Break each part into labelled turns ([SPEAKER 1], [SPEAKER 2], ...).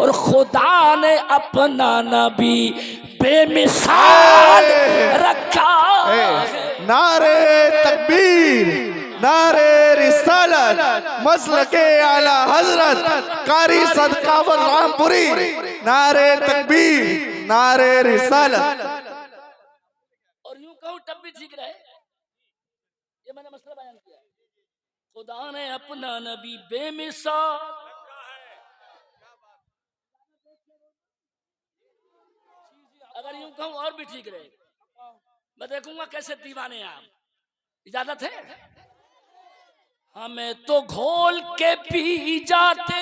[SPEAKER 1] और खुदा ने अपना नबी बेमिसाल रखा है।
[SPEAKER 2] नारे तकबीर, नारे रिसालत, मसलके आला हजरत कारी सदकावत रामपुरी। नारे तकबीर, नारे रिसालत।
[SPEAKER 1] और यूं कहूं तब भी ठीक रहे, ये मैंने मसला बयान किया। खुदा ने अपना नबी बेमिसाल, अगर यूं कहूं और भी ठीक रहे। मैं देखूंगा कैसे दीवाने आप। इजाजत है? हमें तो घोल के पी जाते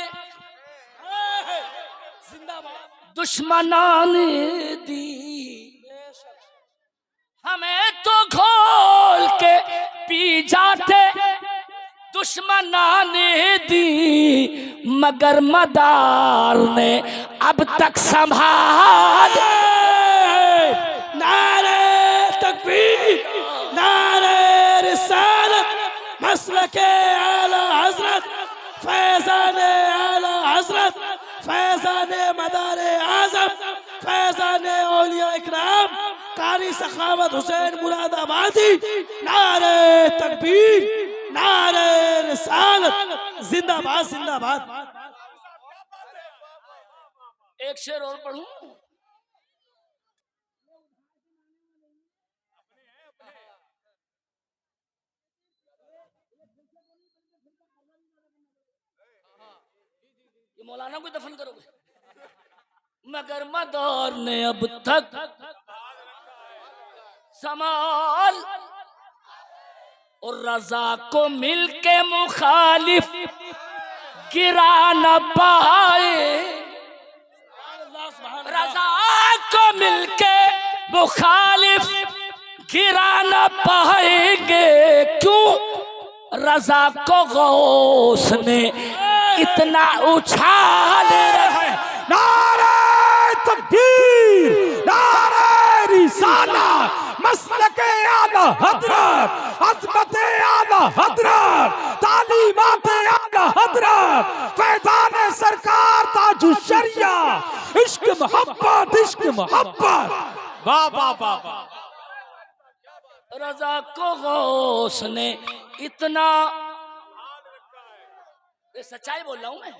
[SPEAKER 1] दुश्मनान दी, हमें तो घोल के पी जाते दुश्मनान दी, मगर मदार ने अब तक संभाल।
[SPEAKER 3] नारे तकबीर, नारे रिसालत, मसलके आला हजरत फैज़ाने आला हजरत, फैज़ाने मदारे आज़म, फैज़ाने औलिया इकराम कारी सखावत हुसैन मुरादाबादी। नारे तकबीर, नारे रिसालत, जिंदाबाद जिंदाबाद।
[SPEAKER 1] एक शेर और पढ़ूं? ये मौलाना को दफन करोगे? मगर मदार ने अब तक समाल, और रजा को मिलके मुखालिफ गिरा न पाए, रजा को मिलके मुखालिफ गिरा न पाएंगे, क्यों रजा को गौस ने इतना उछाल रहे।
[SPEAKER 3] नारे तकबीर, नारे रिसालत, मसलके आला हजरत, अज़मते आला हजरत, तालीमाते आला हजरत, फैज़ाने सरकार ताजुश शरिया, इश्क मोहब्बत, इश्क मोहब्बत। वाह वाह वाह वाह।
[SPEAKER 1] रजा को गौस ने इतना, ये सच्चाई बोल रहा हूं मैं,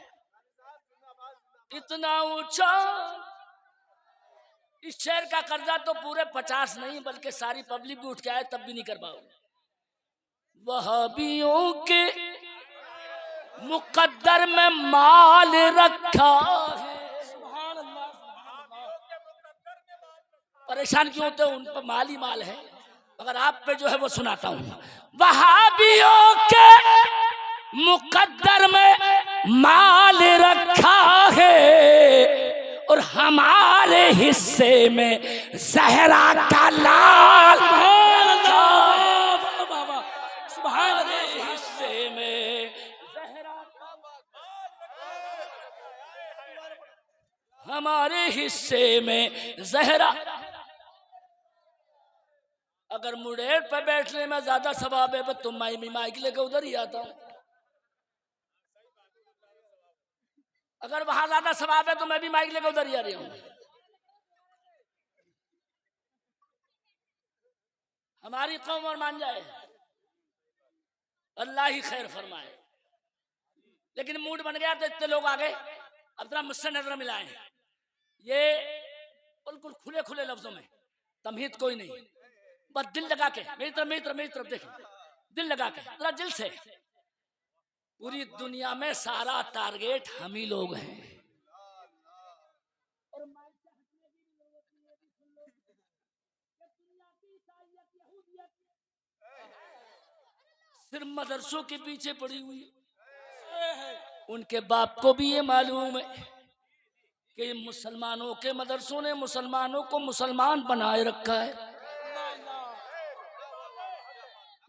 [SPEAKER 1] इतना ऊंचा। इस शेर का कर्जा तो पूरे 50 नहीं बल्कि सारी पब्लिक भी उठ के आए तब भी नहीं कर पाओगे। वहाबियों के मुकद्दर में माल रखा है, परेशान क्यों होते हो? उन पर माल ही माल है, मगर आप पे जो है वो सुनाता हूँ। वहाबियों के मुकद्दर में माल रखा है, और हमारे हिस्से में जहरा का लाल, हमारे हिस्से में जहरा, हमारे हिस्से में जहरा। अगर मुडेर पे बैठने में ज्यादा सवाब है तो मैं माइक लेकर उधर ही आता हूँ। अगर वहां ज्यादा सवाब है तो मैं भी माइक लेकर उधर ही आ रही हूँ। हमारी कौम और मान जाए, अल्लाह ही खैर फरमाए। लेकिन मूड बन गया तो इतने लोग आ गए, अब जरा मुझसे नजर मिलाएं। ये बिल्कुल खुले खुले लफ्जों में, तमहीद कोई नहीं, बस दिल लगा के मेरी तरफ मेरी तरफ मेरी तरफ देखें, दिल लगा के जरा दिल से। पूरी दुनिया में सारा टारगेट हम ही लोग हैं। सिर्फ मदरसों के पीछे पड़ी हुई, उनके बाप को भी ये मालूम है कि मुसलमानों के मदरसों ने मुसलमानों को मुसलमान बनाए रखा है,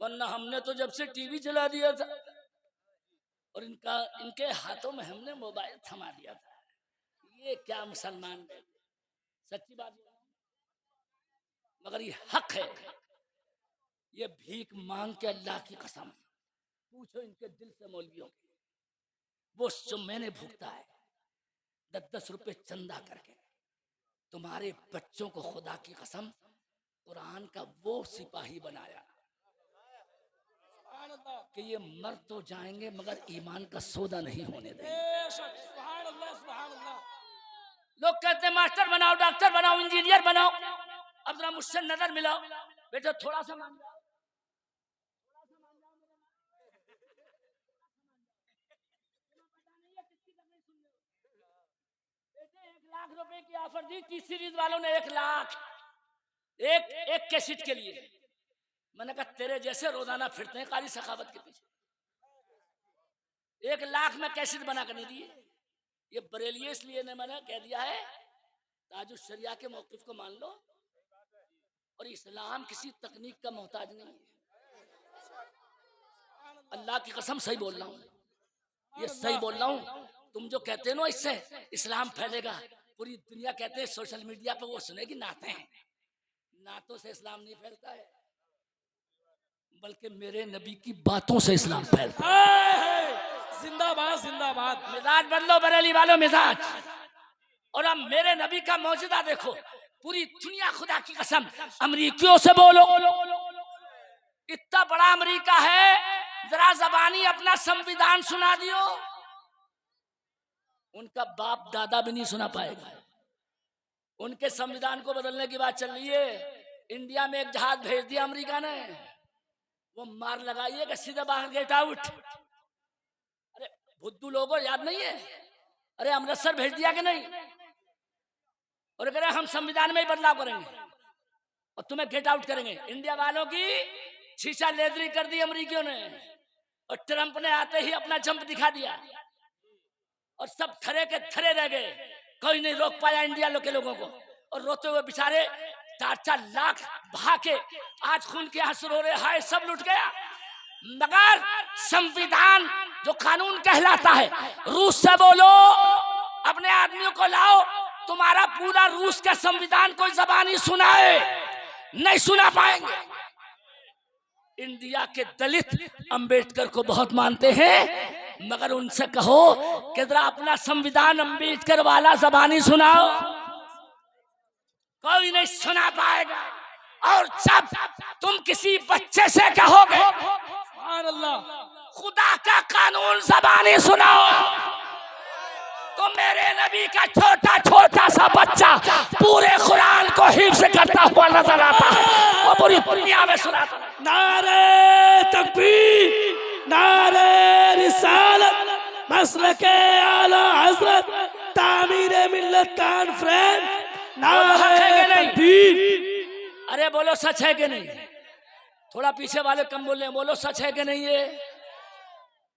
[SPEAKER 1] वरना हमने तो जब से टीवी चला दिया था और इनके हाथों में हमने मोबाइल थमा दिया था। ये क्या मुसलमान, सच्ची बात, मगर ये हक है। ये भीख मांग के, अल्लाह की कसम पूछो इनके दिल से मौलवियों के, वो जो मैंने भुगता है 10-10 रुपए चंदा करके तुम्हारे बच्चों को खुदा की कसम कुरान का वो सिपाही बनाया कि ये मर तो जाएंगे मगर ईमान का सौदा नहीं होने देंगे। लोग कहते हैं मास्टर बनाओ, डॉक्टर बनाओ, इंजीनियर बनाओ, अब जरा मुझसे नजर मिलाओ, बेटा थोड़ा सा मान जाओ। बेटे 1 लाख रुपए की ऑफर दी टी सीरीज वालों ने, 1 लाख एक कैसेट के लिए। मैंने कहा तेरे जैसे रोजाना फिरते हैं कारी सखावत के पीछे, 1 लाख में कैसेट बना कर नहीं दिए। ये बरेली इसलिए ने मैंने कह दिया है ताजुश शरिया के मौक़िफ़ को मान लो, और इस्लाम किसी तकनीक का मोहताज नहीं है। अल्लाह की कसम सही बोल रहा हूँ, ये सही बोल रहा हूँ। तुम जो कहते हो ना इससे इस्लाम फैलेगा, पूरी दुनिया कहते हैं सोशल मीडिया पर वो सुनेगी नाते हैं, नातों से इस्लाम नहीं फैलता है, बल्कि मेरे नबी की बातों से इस्लाम फैलता है।
[SPEAKER 3] जिंदाबाद जिंदाबाद।
[SPEAKER 1] मिजाज बदलो बरेली वालों, मिजाज। और अब मेरे नबी का मौजूदा देखो, पूरी दुनिया खुदा की कसम अमरीकियों से बोलो, इतना बड़ा अमरीका है, जरा जबानी अपना संविधान सुना दियो, उनका बाप दादा भी नहीं सुना पाएगा। उनके संविधान को बदलने की बात चल रही है। इंडिया में एक जहाज भेज दिया अमेरिका ने, वो मार लगाइए कि सीधे बाहर गेट आउट। अरे बुद्धू लोगों याद नहीं है? अरे अमृतसर भेज दिया कि नहीं, और कह रहे हम संविधान में ही बदलाव करेंगे और तुम्हें गेट आउट करेंगे। इंडिया वालों की शीशा लेदरी कर दी अमरीकियों ने, और ट्रंप ने आते ही अपना जंप दिखा दिया और सब थरे के थरे रह गए, कोई नहीं रोक पाया इंडिया के लोगों को। और रोते हुए बेचारे 4-4 लाख बहा के आज खून के आंसू रो रहे, हाय सब लुट गया। मगर संविधान जो कानून कहलाता है, रूस से बोलो अपने आदमियों को लाओ, तुम्हारा पूरा रूस का संविधान कोई जबानी सुनाए नहीं सुना पाएंगे। इंडिया के दलित अंबेडकर को बहुत मानते हैं, मगर उनसे कहो कि जरा अपना संविधान अंबेडकर वाला जबानी सुनाओ, कोई नहीं सुना पाएगा। और जब तुम किसी बच्चे से कहोगे खुदा का कानून जबानी सुनाओ, तो मेरे नबी का छोटा छोटा सा बच्चा पूरे कुरान को हिफ्ज़ करता हुआ नजर आता है और पूरी दुनिया में सुनाता है।
[SPEAKER 3] नारे तकबीर, नारे रिसालत, मसलके आला हजरत, तामीरे मिल्लत कॉन्फ्रेंस, नारे तकबीर।
[SPEAKER 1] अरे बोलो सच है कि नहीं? थोड़ा पीछे वाले कम बोले, बोलो सच है कि नहीं? ये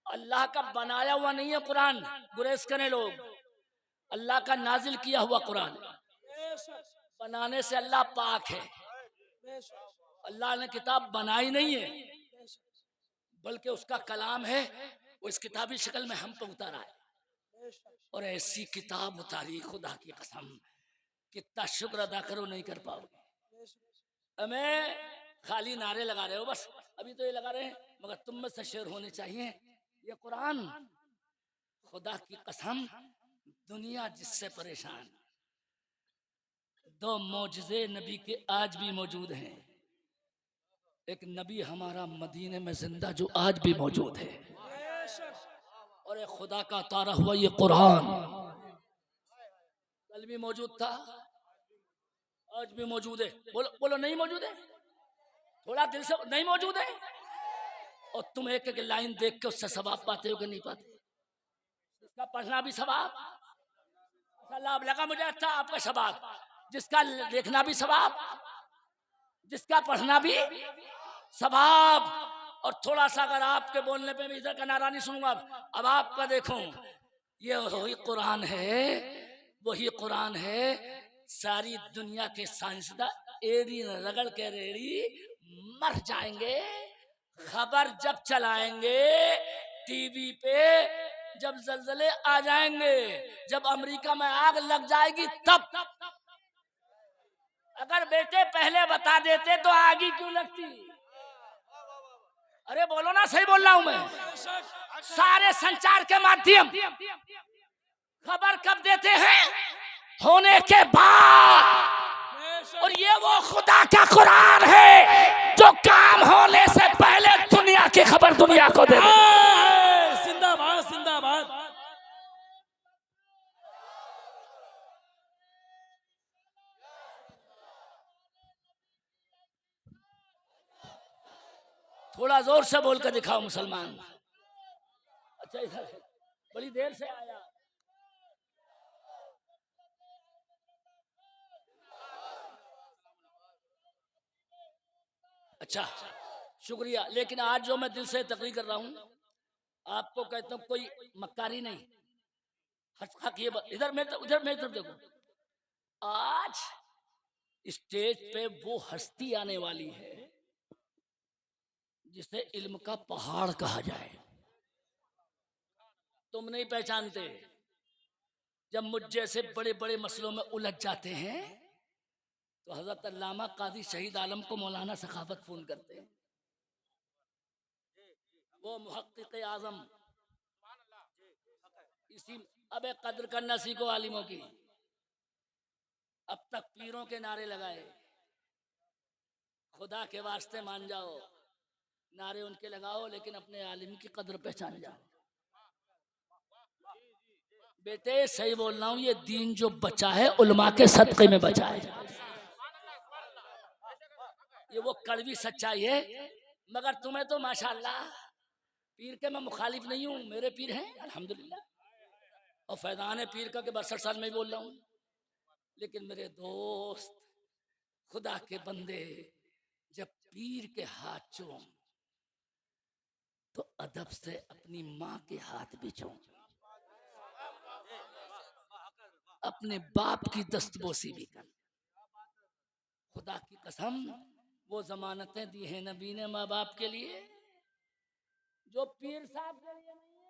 [SPEAKER 1] अल्लाह का बनाया हुआ नहीं है कुरान, गुरेज करें लोग। अल्लाह का नाजिल किया हुआ कुरान, बनाने से अल्लाह पाक है। अल्लाह ने किताब बनाई नहीं है, बल्कि उसका कलाम है, वो इस किताबी शक्ल में हम पे उतारा है। और ऐसी किताब उतारी, खुदा की कसम कितना शुक्र अदा करो नहीं कर पाओगे। हमें खाली नारे लगा रहे हो बस, अभी तो ये लगा रहे हैं, मगर तुम में से शेर होने चाहिए। ये कुरान खुदा की कसम दुनिया जिससे परेशान, 2 मौजज़े नबी के आज भी मौजूद हैं। एक नबी हमारा मदीने में जिंदा जो आज भी मौजूद है, और एक खुदा का उतारा हुआ ये कुरान कल भी मौजूद था, आज भी मौजूद है। बोलो बोलो नहीं मौजूद है? थोड़ा दिल से नहीं मौजूद है? और तुम एक एक लाइन देख के उससे सवाब पाते हो कि नहीं पाते? इसका पढ़ना भी सवाब, लाभ लगा मुझे अच्छा आपका सवाब, जिसका देखना भी सवाब, जिसका पढ़ना भी सवाब। और थोड़ा सा अगर आपके बोलने पे मैं इधर का नारा नहीं सुनूंगा, अब आपका देखो, ये वही कुरान है, वही कुरान है। सारी दुनिया के साइंसदान एड़ी रगड़ के रेड़ी मर जाएंगे, खबर जब चलाएंगे टीवी पे, जब जलजले आ जाएंगे, जब अमेरिका में आग लग जाएगी तब। अगर बेटे पहले बता देते तो आग ही क्यों लगती? अरे बोलो ना, सही बोल रहा हूं मैं। सारे संचार के माध्यम खबर कब देते हैं? होने के बाद, और ये वो खुदा का कुरान है जो काम होने से पहले दुनिया की खबर दुनिया को दे दे।
[SPEAKER 3] जिंदाबाद जिंदाबाद।
[SPEAKER 1] थोड़ा जोर से बोल कर दिखाओ मुसलमान। अच्छा इधर है, बड़ी देर से आया। अच्छा शुक्रिया, लेकिन आज जो मैं दिल से तकरीर कर रहा हूँ, आपको कहता हूँ कोई मक्कारी नहीं। हक ये इधर मेरे उधर मेरी तरफ देखो। आज स्टेज पे वो हस्ती आने वाली है जिसे इल्म का पहाड़ कहा जाए। तुम नहीं पहचानते। जब मुझ जैसे बड़े बड़े मसलों में उलझ जाते हैं तो हजरत अल्लामा काजी शहीद आलम को मौलाना सखावत फोन करते हैं। वो मुहक्किक आजम, इसी अबे कद्र करना सीखो आलिमों की। अब तक पीरों के नारे लगाए, खुदा के वास्ते मान जाओ, नारे उनके लगाओ, लेकिन अपने आलिम की कद्र पहचान जाओ। बेटे सही बोल रहा हूँ, ये दीन जो बचा है उलमा के सदक़े में बचा है। ये वो कड़वी सच्चाई है। मगर तुम्हें तो माशाल्लाह पीर के मैं मुखालिफ नहीं हूँ, मेरे पीर हैं अल्हम्दुलिल्लाह, और फैजान पीर का के 62 साल में बोल रहा हूँ। लेकिन मेरे दोस्त, खुदा के बंदे, जब पीर के हाथ चूम तो अदब से अपनी माँ के हाथ भी चूम, अपने बाप की दस्तबोसी भी कर। खुदा की कसम, वो जमानतें दी हैं नबी ने माँ बाप के लिए जो पीर साहब के लिए नहीं है।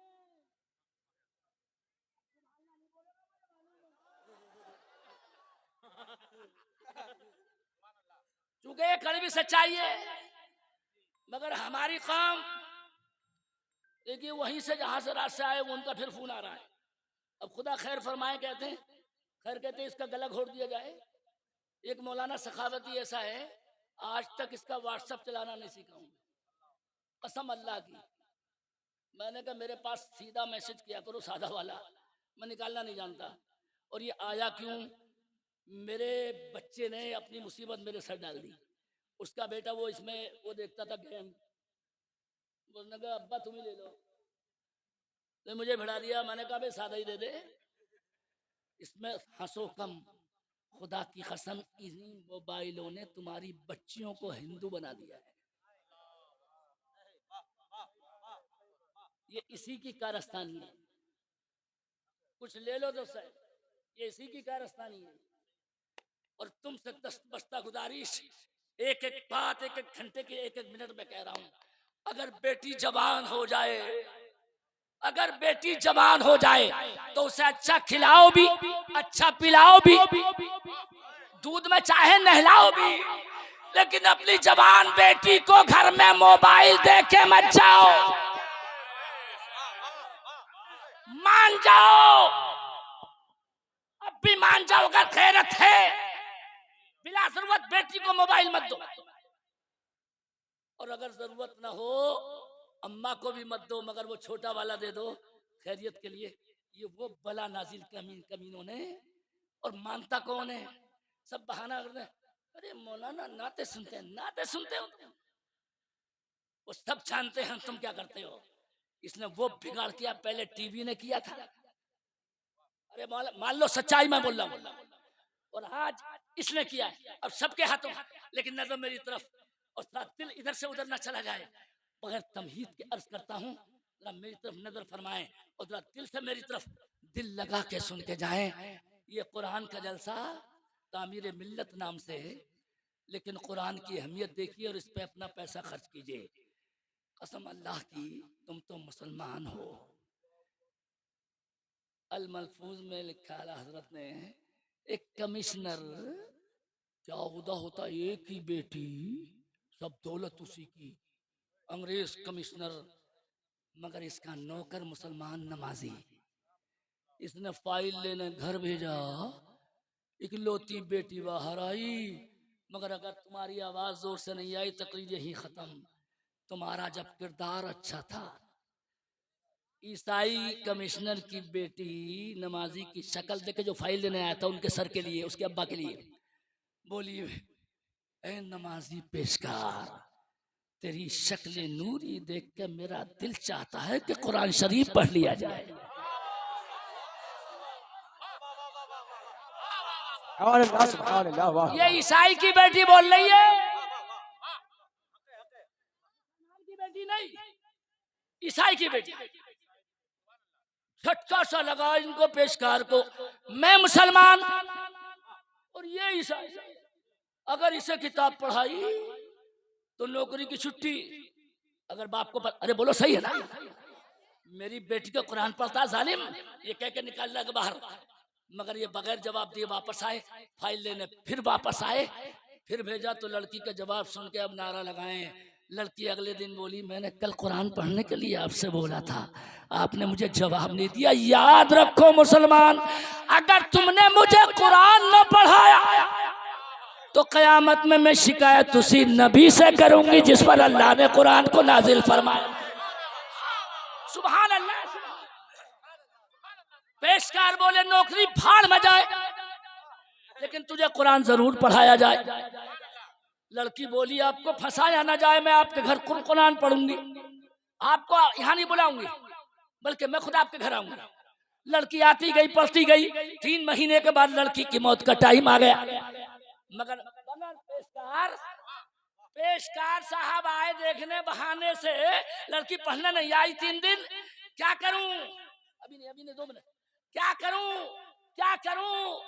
[SPEAKER 1] चूंकि ये कड़वी सच्चाई है, मगर हमारी कौम देखिए वहीं से जहां से रात से आए वो उनका फिर फोन आ रहा है। अब खुदा खैर फरमाए, कहते हैं खैर, कहते हैं इसका गला घोट दिया जाए। एक मौलाना सखावती ऐसा है, आज तक इसका व्हाट्सएप चलाना नहीं सीखा हूँ, कसम अल्लाह की। मैंने कहा मेरे पास सीधा मैसेज किया करो, सादा वाला, मैं निकालना नहीं जानता। और ये आया क्यों, मेरे बच्चे ने अपनी मुसीबत मेरे सर डाल दी। उसका बेटा वो इसमें वो देखता था गेम, बोलने का अब्बा तुम ही ले लो, तो मुझे भिड़ा दिया। मैंने कहा भाई सादा ही दे दे, इसमें हंसो कम। खुदा की कसम, इन्हीं मोबाइलों ने तुम्हारी बच्चियों को हिंदू बना दिया है। ये इसी की कारस्तानी है। कुछ ले लो तो सही, ये इसी की कारस्तानी है। और तुमसे दस्त बस्ता गुजारिश, एक एक बात, एक एक घंटे के एक एक मिनट में कह रहा हूं, अगर बेटी जवान हो जाए, अगर बेटी जवान हो जाए तो उसे अच्छा खिलाओ भी, अच्छा पिलाओ भी, दूध में चाहे नहलाओ भी, लेकिन अपनी जवान बेटी को घर में मोबाइल दे के मत जाओ। मान जाओ, अब भी मान जाओ, अगर खैरत है, बिला जरूरत बेटी को मोबाइल मत दो। और अगर जरूरत ना हो अम्मा को भी मत दो, मगर वो छोटा वाला दे दो खैरियत के लिए। ये वो बला नाजिल कमीनों ने, और मानता कौन है? सब बहाना करते हैं, अरे मौलाना नाते सुनते हैं, नाते सुनते हो तुम, वो सब जानते हैं तुम क्या करते हो। इसने वो बिगाड़ किया, पहले टीवी ने किया था। अरे मान लो सच्चाई मैं बोल रहा हूँ, और आज इसने किया है, अब सबके हाथों। लेकिन नजर मेरी तरफ, और दिल इधर से उधर ना चला जाए। बगैर तमहीद के अर्ज करता हूँ, जरा मेरी तरफ नजर फरमाएं, और जरा दिल से मेरी तरफ दिल लगा के सुन के जाएं। ये कुरान का जलसा तामीर मिल्लत नाम से है, लेकिन कुरान की अहमियत देखिए और इस पे अपना पैसा खर्च कीजिए। कसम अल्लाह की, तुम तो मुसलमान हो। अल मलफूज में लिखा है हजरत ने, एक कमिश्नर, क्या उदा होता एक ही बेटी, सब दौलत उसी की, अंग्रेज कमिश्नर, मगर इसका नौकर मुसलमान नमाजी। इसने फाइल लेने घर भेजा, इकलौती बेटी बाहर आई, मगर अगर तुम्हारी आवाज जोर से नहीं आई तकरीर यही खत्म। तुम्हारा जब किरदार अच्छा था, ईसाई कमिश्नर की बेटी नमाजी की शक्ल देखे जो फाइल देने आया था उनके सर के लिए, उसके अब्बा के लिए, बोली ए नमाजी पेशकार, तेरी शक्ल नूरी देख के मेरा दिल चाहता है कि कुरान शरीफ पढ़ लिया जाए। ये ईसाई की बेटी बोल रही है, की बेटी नहीं, ईसाई की बेटी। झटका सा लगा इनको पेशकार को, मैं मुसलमान और ये ईसाई, अगर इसे किताब पढ़ाई तो नौकरी की छुट्टी। अगर बाप को अरे बोलो सही है ना, मेरी बेटी को कुरान पढ़ता जालिम, ये कह के निकाल लगा बाहर। मगर ये बगैर जवाब दिए वापस आए, फाइल लेने फिर वापस आए, फिर भेजा तो लड़की का जवाब सुन के अब नारा लगाए। लड़की अगले दिन बोली मैंने कल कुरान पढ़ने के लिए आपसे बोला था, आपने मुझे जवाब नहीं दिया। याद रखो मुसलमान, अगर तुमने मुझे कुरान न पढ़ाया तो कयामत में मैं शिकायत उसी नबी से करूंगी जिस पर अल्लाह ने कुरान को नाजिल फरमाया। सुभान अल्लाह। पेशकार बोले नौकरी भाड़ में जाए, लेकिन तुझे कुरान जरूर पढ़ाया जाए। लड़की बोली आपको फंसाया ना जाए, मैं आपके घर कुरान पढ़ूंगी, आपको यहाँ नहीं बुलाऊंगी, बल्कि मैं खुद आपके घर आऊंगी। लड़की आती गई, पढ़ती गई। 3 महीने के बाद लड़की की मौत का टाइम आ गया। मगर पेशकार साहब आए देखने बहाने से, लड़की पढ़ने नहीं आई 3 दिन। क्या करूं, अभी नहीं 2 मिनट, क्या करूं।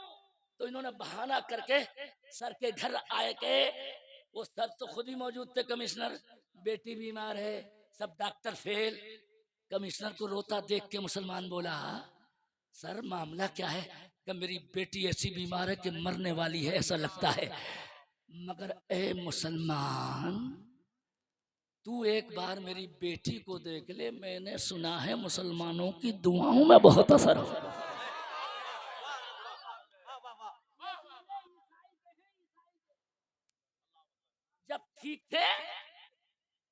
[SPEAKER 1] तो इन्होंने बहाना करके सर के घर आए के, वो सर तो खुद ही मौजूद थे कमिश्नर, बेटी बीमार है, सब डॉक्टर फेल। कमिश्नर को रोता देख के मुसलमान बोला सर मामला क्या है? कि मेरी बेटी ऐसी बीमार है कि मरने वाली है ऐसा लगता है। मगर ए मुसलमान, तू एक बार मेरी बेटी को देख ले, मैंने सुना है मुसलमानों की दुआओं में बहुत असर हो। जब ठीक थे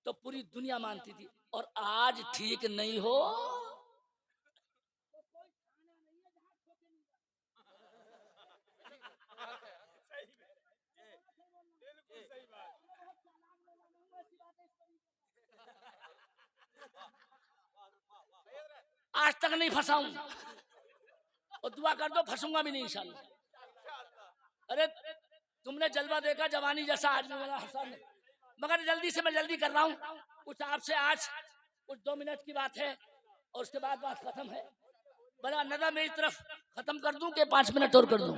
[SPEAKER 1] तो पूरी दुनिया मानती थी, और आज ठीक नहीं हो आज तक नहीं फंसाऊं, और दुआ कर दो फंसूंगा भी नहीं इंशाल्लाह। अरे तुमने जलवा देखा जवानी जैसा आदमी वाला हसन, मगर जल्दी से मैं जल्दी कर रहा हूँ कुछ आपसे। आज कुछ 2 मिनट की बात है और उसके बाद बात खत्म है। बड़ा नजर मेरी तरफ खत्म कर दूं कि 5 मिनट और कर दूं?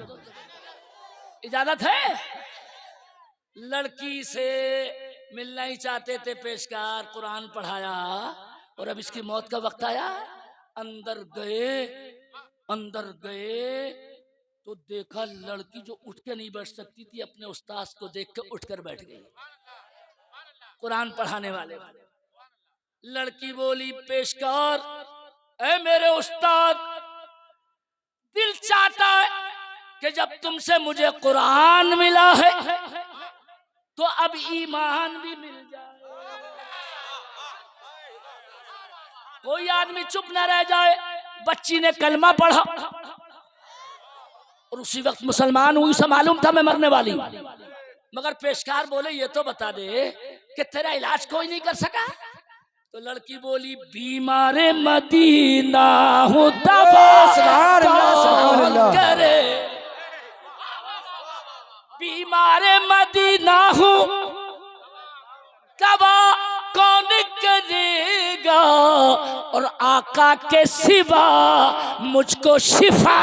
[SPEAKER 1] इजाजत है? लड़की से मिलना ही चाहते थे पेशकार, कुरान पढ़ाया, और अब इसकी मौत का वक्त आया। अंदर गए तो देखा लड़की जो उठ के नहीं बैठ सकती थी, अपने उस्ताद को देख के उठकर बैठ गई, कुरान पढ़ाने वाले। लड़की बोली पेशकार ऐ मेरे उस्ताद, दिल चाहता है कि जब तुमसे मुझे कुरान मिला है तो अब ईमान भी मिल जाए, कोई आदमी चुप न रह जाए। बच्ची ने कलमा पढ़ा और उसी वक्त मुसलमान हुई, से मालूम था मैं मरने वाली। मगर पेशकार बोले ये तो बता दे कि तेरा इलाज कोई नहीं कर सका? तो लड़की बोली बीमारे मदीना हूँ करे, बीमारे मदीना हूँ दवा कौन करेगा, और आका के सिवा मुझको शिफा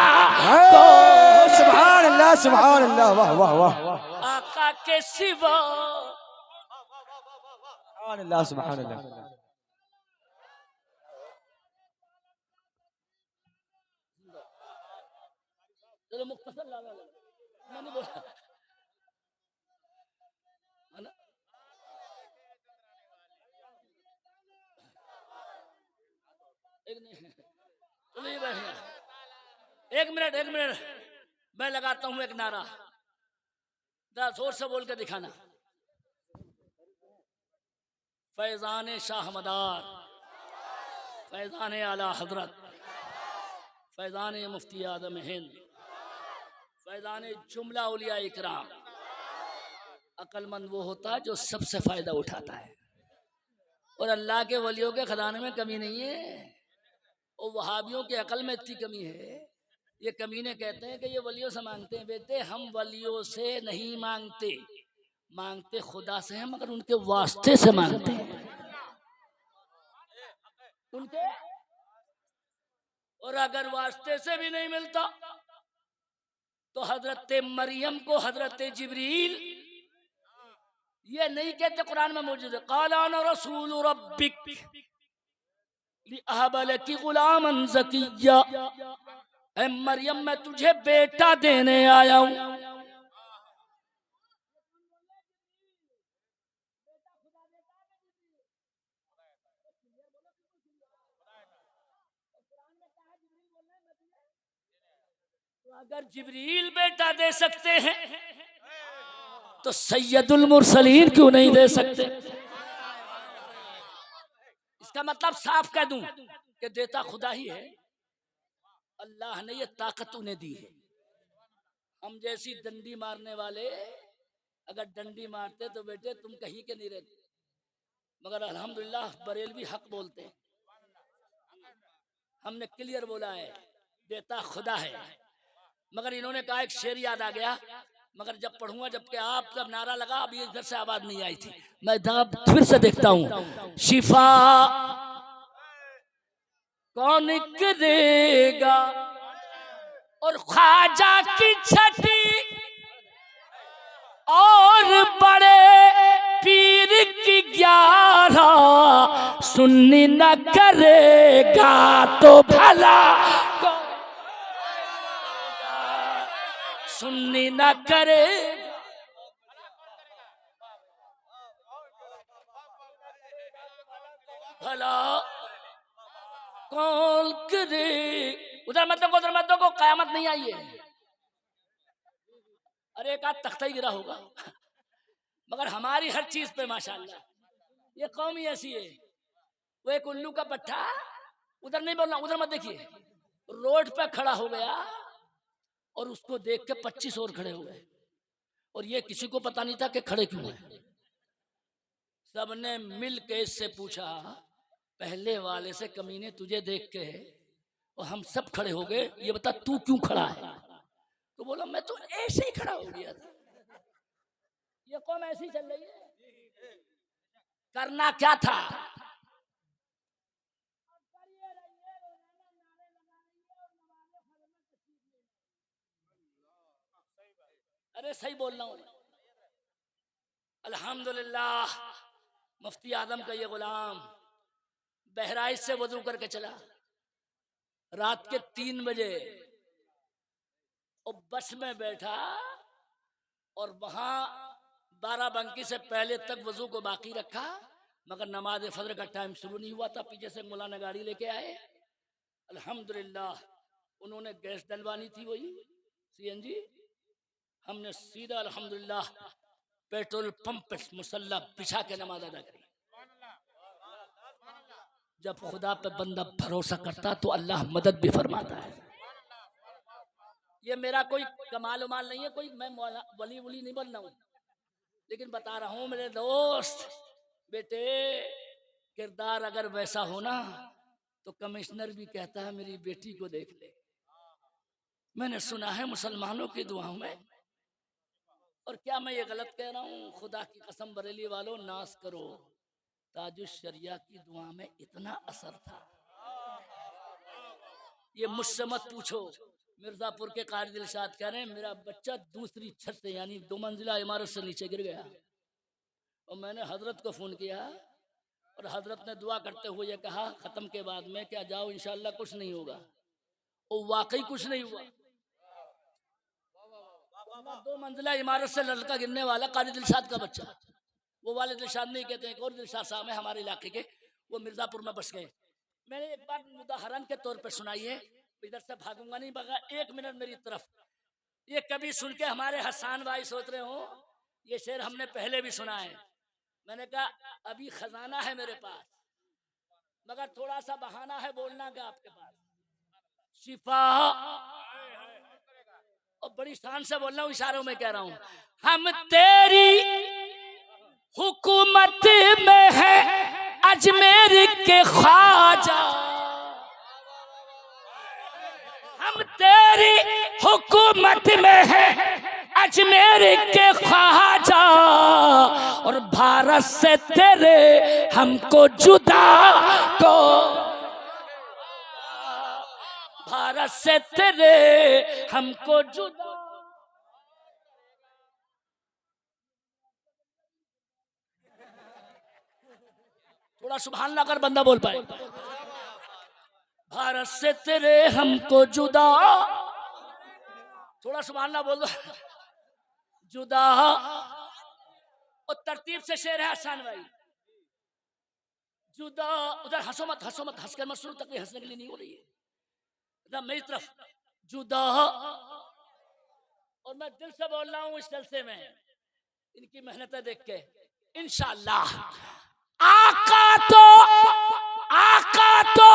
[SPEAKER 2] सुभान अल्लाह सुभान अल्लाह, वाह वाह वाह,
[SPEAKER 1] आका के सिवा
[SPEAKER 2] सुभान अल्लाह सुभान अल्लाह।
[SPEAKER 1] चलो मुख्तसर ला मैंने बोला है ना? एक नहीं, चलो ये बैठ, 1 मिनट मैं लगाता हूं एक नारा, जरा जोर से बोल के दिखाना। फैजान शाह मदार, फैजान आला हजरत, फैजान मुफ्ती आदम हिंद, फैजान जुमला उलिया इकराम। अक्लमंद वो होता है जो सबसे फायदा उठाता है, और अल्लाह के वलियों के खजाने में कमी नहीं है। और वहाबियों के अकल में इतनी कमी है, ये कमीने कहते हैं कि ये वलियों से मांगते हैं। बेटे हम वलियों से नहीं मांगते, मांगते खुदा से हैं, मगर उनके वास्ते से मांगते हैं, उनके। और अगर वास्ते से भी नहीं मिलता तो हजरत मरियम को हजरत जिब्रील ये नहीं कहते, कुरान में मौजूद है, क़ाला रसूल रब्बिक लिअहब लकी गुलामन ज़किय्या, ऐ मरियम मैं तुझे बेटा देने आया हूं। अगर जिब्रील बेटा दे सकते हैं तो सैयदुल मुरसलीन क्यों नहीं दे सकते? इसका मतलब साफ कह दूं कि देता खुदा ही है, अल्लाह ने ये ताकत उन्हें दी है। हम जैसी डंडी मारने वाले अगर डंडी मारते तो बेटे तुम कहीं के नहीं रहते, मगर अल्हम्दुलिल्लाह बरेलवी हक बोलते हैं। हमने क्लियर बोला है, देता खुदा है। मगर इन्होंने कहा, एक शेर याद आ गया, मगर जब पढ़ूंगा, जबकि आप जब नारा लगा अभी इधर से आवाज नहीं आई थी, मैं फिर से देखता हूं। शिफा कौन करेगा और ख्वाजा की छठी और बड़े पीर की 11 सुन्नी न करेगा तो भला सुन्नी न करे। भला कौन करे। उधर मत दो को कयामत नहीं आई है। अरे एक आध तख्ता ही गिरा होगा, मगर हमारी हर चीज पे माशाल्लाह ये कौम ही ऐसी है। वो एक उल्लू का पट्टा, उधर नहीं बोलना, उधर मत देखिए, रोड पे खड़ा हो गया और उसको देख के 25 और खड़े हो गए, और ये किसी को पता नहीं था कि खड़े क्यों हैं। सबने मिल के इससे पूछा, पहले वाले से कमीने तुझे देख के और हम सब खड़े हो गए, ये बता तू क्यों खड़ा है? तो बोला मैं तो ऐसे ही खड़ा हो गया था। ये कौन ऐसी चल रही है? करना क्या था? अरे सही बोल रहा हूं। अल्हम्दुलिल्लाह मुफ्ती आजम का ये गुलाम बहराइच से वजू करके चला रात के 3 बजे, और बस में बैठा, और वहां बाराबंकी से पहले तक वजू को बाकी रखा, मगर नमाज फजर का टाइम शुरू नहीं हुआ था। पीछे से मौला ने गाड़ी लेके आए, अल्हम्दुलिल्लाह उन्होंने गैस डलवानी थी, वही सीएनजी। हमने सीधा अल्हम्दुलिल्लाह पेट्रोल पंप पे मुसल्ला बिछा के नमाज अदा करी। जब खुदा पे बंदा भरोसा करता तो अल्लाह मदद भी फरमाता है। ये मेरा कोई कमाल उमाल नहीं है, कोई मैं वली वली नहीं बन रहा हूँ, लेकिन बता रहा हूँ मेरे दोस्त, बेटे किरदार अगर वैसा हो ना तो कमिश्नर भी कहता है मेरी बेटी को देख ले। मैंने सुना है मुसलमानों की दुआओं में, और क्या मैं ये गलत कह रहा हूँ? खुदा की कसम बरेली वालों नाश करो, ताजुश शरिया की दुआ में इतना असर था, ये मुझसे मत पूछो। मिर्जापुर के कारी दिलशाद कह रहे हैं मेरा बच्चा दूसरी छत से यानी 2 मंजिला इमारत से नीचे गिर गया, और मैंने हजरत को फोन किया, और हजरत ने दुआ करते हुए ये कहा खत्म के बाद में क्या जाओ इंशाल्लाह कुछ नहीं होगा, और वाकई कुछ नहीं हुआ। 2 मंजिला इमारत से लड़का गिरने वाला कारी दिलशाद का बच्चा, वो वाले दिलशाद नहीं कहते, एक और दिलशाद साहब है हमारे इलाके के, वो मिर्जापुर में बस गए। मैंने एक बात उदाहरण के तौर पर सुनाई है, इधर से भागूंगा नहीं, बगा 1 मिनट मेरी तरफ। ये कभी सुन के हमारे हसन भाई सोच रहे हो ये शेर हमने पहले भी सुना है। मैंने कहा अभी खजाना है मेरे पास, मगर थोड़ा सा बहाना है बोलना का आपके पास। शिफा, और बड़ी शान से बोल रहा हूँ, इशारों में कह रहा हूँ, हम तेरी हुकूमत में है अजमेर के ख्वाजा, हम तेरी हुकूमत में है अजमेर के ख्वाजा, और भारत से तेरे हमको जुदा को, भारत से तेरे हमको जुदा। थोड़ा सुभान अल्लाह कर बंदा बोल पाए। भारत से तेरे हमको जुदा, थोड़ा सुभान अल्लाह बोल दो, जुदा। और तरतीब से शेर है हसन भाई, जुदा। उधर हंसो मत, हंसो मत, हंस कर मत शुरू तक हंसने के लिए नहीं हो रही है ना, मेरी तरफ जुदा। और मैं दिल से बोल रहा हूँ इस जलसे में इनकी मेहनतें देख के इंशाअल्लाह आका तो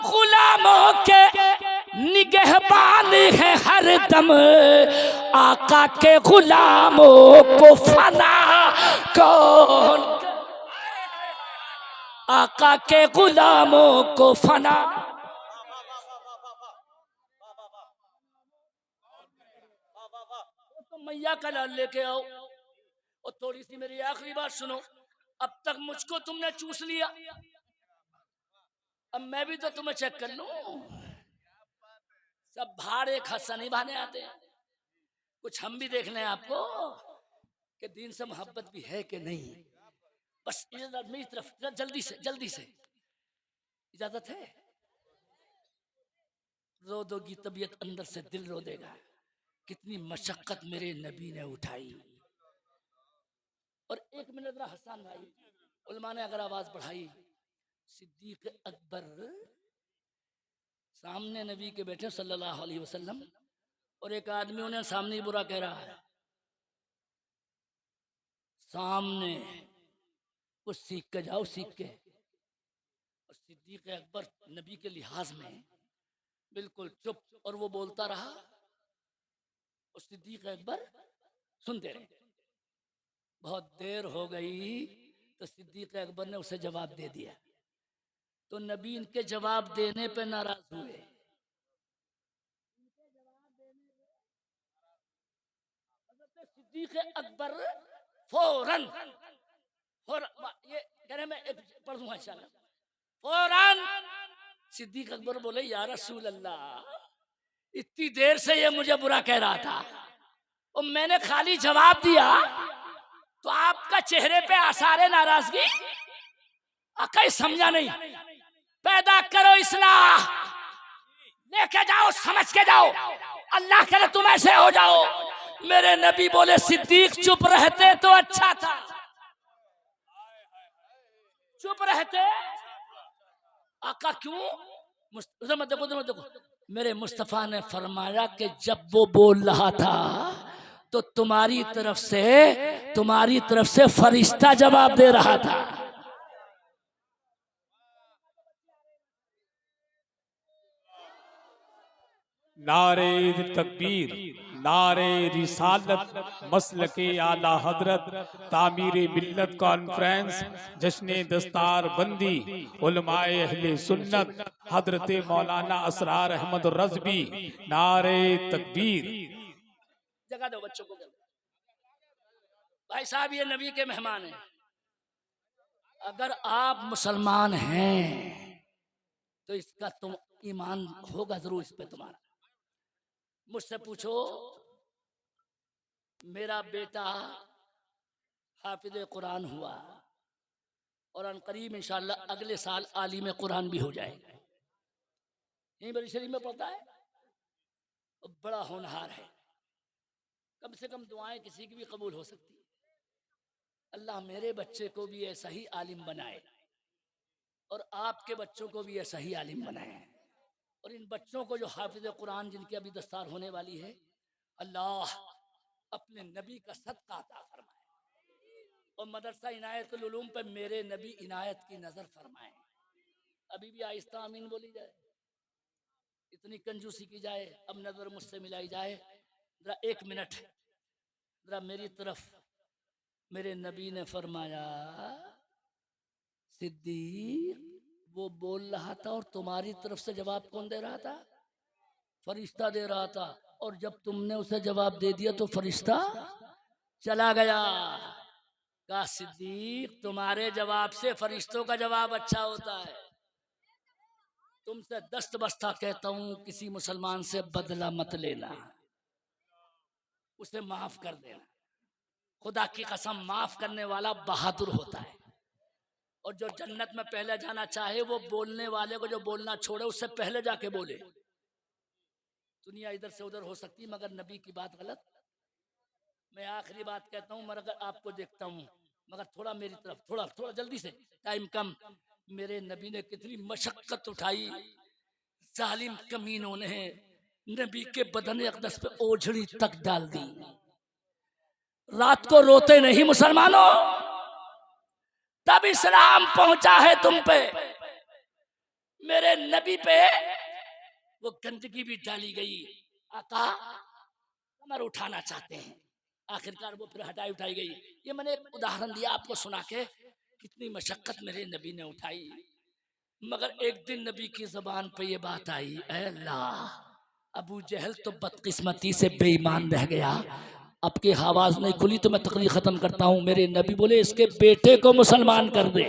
[SPEAKER 1] गुलामों के निगहबान है हर दम, आका के गुलामों को फना कौन, आका के गुलामों को फना। तो मैया का लाल लेके आओ। और थोड़ी सी मेरी आखिरी बात सुनो, अब तक मुझको तुमने चूस लिया, अब मैं भी तो तुम्हें चेक कर लूं। सब भाड़े खस्सा नहीं बहाने आते हैं, कुछ हम भी देख लें आपको कि दीन से मोहब्बत भी है कि नहीं। बस इजाजत मेरी तरफ, जल्दी से इजाजत है। रो दोगी तबीयत अंदर से दिल रो देगा, कितनी मशक्कत मेरे नबी ने उठाई। और एक मिनट ना हसन भाई, उलमा ने अगर आवाज बढ़ाई, सिद्दीक अकबर सामने नबी के बैठे सल्लल्लाहु अलैहि वसल्लम, और एक आदमी उन्हें सामने बुरा कह रहा है, सामने कुछ सीख के जाओ, सीख के। और सिद्दीक अकबर नबी के लिहाज में बिल्कुल चुप, और वो बोलता रहा और सिद्दीक अकबर सुनते रहे। बहुत देर हो गई तो सिद्दीक अकबर ने उसे जवाब दे दिया, तो नबी इनके जवाब देने पे नाराज हुए। सिद्दीक अकबर फौरन, ये कहने में पढ़ दूंगा इंशाल्लाह, फौरन सिद्दीक अकबर बोले या रसूल अल्लाह, इतनी देर से ये मुझे बुरा कह रहा था और मैंने खाली जवाब दिया, तो आपका चेहरे पे आसारे नाराजगी कहीं समझा नहीं। पैदा करो इस्लाह, लेके जाओ, समझ के जाओ, अल्लाह करे तुम ऐसे हो जाओ। मेरे नबी बोले सिद्दीक चुप रहते तो अच्छा था, चुप रहते। आका क्यों? उधर मत देखो, उधर मत देखो। मेरे मुस्तफा ने फरमाया कि जब वो बोल रहा था तो तुम्हारी तरफ से फरिश्ता जवाब दे रहा था।
[SPEAKER 3] नारे तकबीर, नारे रिसालत, मसलके आला हजरत, तामीर मिल्लत कॉन्फ्रेंस, जश्न दस्तार बंदी, उलमाए अहले सुन्नत, हजरत मौलाना असरार अहमद रज़बी। नारे तकबीर।
[SPEAKER 1] जगह दो बच्चों को। भाई साहब ये नबी के मेहमान हैं, अगर आप मुसलमान हैं तो इसका तुम ईमान होगा जरूर इस पे तुम्हारा। मुझसे पूछो, मेरा बेटा हाफिज कुरान हुआ और अनकरीब इंशाअल्लाह अगले साल आलिम कुरान भी हो जाएगा, यहीं बड़ी शरीफ में पढ़ता है, बड़ा होनहार है। कम से कम दुआएं किसी की भी कबूल हो सकती है। अल्लाह मेरे बच्चे को भी ऐसा ही आलिम बनाए और आपके बच्चों को भी ऐसा ही आलिम बनाए। और इन बच्चों को जो हाफिज कुरान जिनकी अभी दस्तार होने वाली है, अल्लाह अपने नबी का सदका अता फरमाए और मदरसा इनायतुल उलूम पे मेरे नबी इनायत की नजर फरमाए। अभी भी आहिस्ता आमीन बोली जाए, इतनी कंजूसी की जाए, अब नजर मुझसे मिलाई जाए। जरा 1 मिनट जरा मेरी तरफ। मेरे नबी ने फरमाया, सिद्दीक वो बोल रहा था और तुम्हारी तरफ से जवाब कौन दे रहा था? फरिश्ता दे रहा था। और जब तुमने उसे जवाब दे दिया तो फरिश्ता चला गया। कहा, सिद्दीक तुम्हारे जवाब से फरिश्तों का जवाब अच्छा होता है। तुमसे दस्त बस्ता कहता हूं, किसी मुसलमान से बदला मत लेना, उसे माफ कर देना। खुदा की कसम, माफ करने वाला बहादुर होता है। और जो जन्नत में पहले जाना चाहे वो बोलने वाले को जो बोलना छोड़े उससे पहले जाके बोले। दुनिया इधर से उधर हो सकती मगर नबी की बात गलत। मैं आखिरी बात कहता हूँ, मगर आपको देखता हूँ, मगर थोड़ा मेरी तरफ, थोड़ा थोड़ा जल्दी से, टाइम कम। मेरे नबी ने कितनी मशक्कत उठाई, जालिम कमीनों ने नबी के बदन अक़दस पे ओझड़ी तक डाल दी। रात को रोते नहीं मुसलमानों, तब इस्लाम पहुंचा है तुम पे। मेरे नबी पे वो गंदगी भी डाली गई। आका कमर उठाना चाहते हैं, आखिरकार वो फिर हटाई उठाई गई। ये मैंने उदाहरण दिया आपको सुना के, कितनी मशक्कत मेरे नबी ने उठाई। मगर एक दिन नबी की जबान पे ये बात आई, ऐ अल्लाह, अबू जहल तो बदकिस्मती से बेईमान रह गया। अब की आवाज नहीं खुली तो मैं तकरीर खत्म करता हूँ। मेरे नबी बोले, इसके बेटे को मुसलमान कर दे।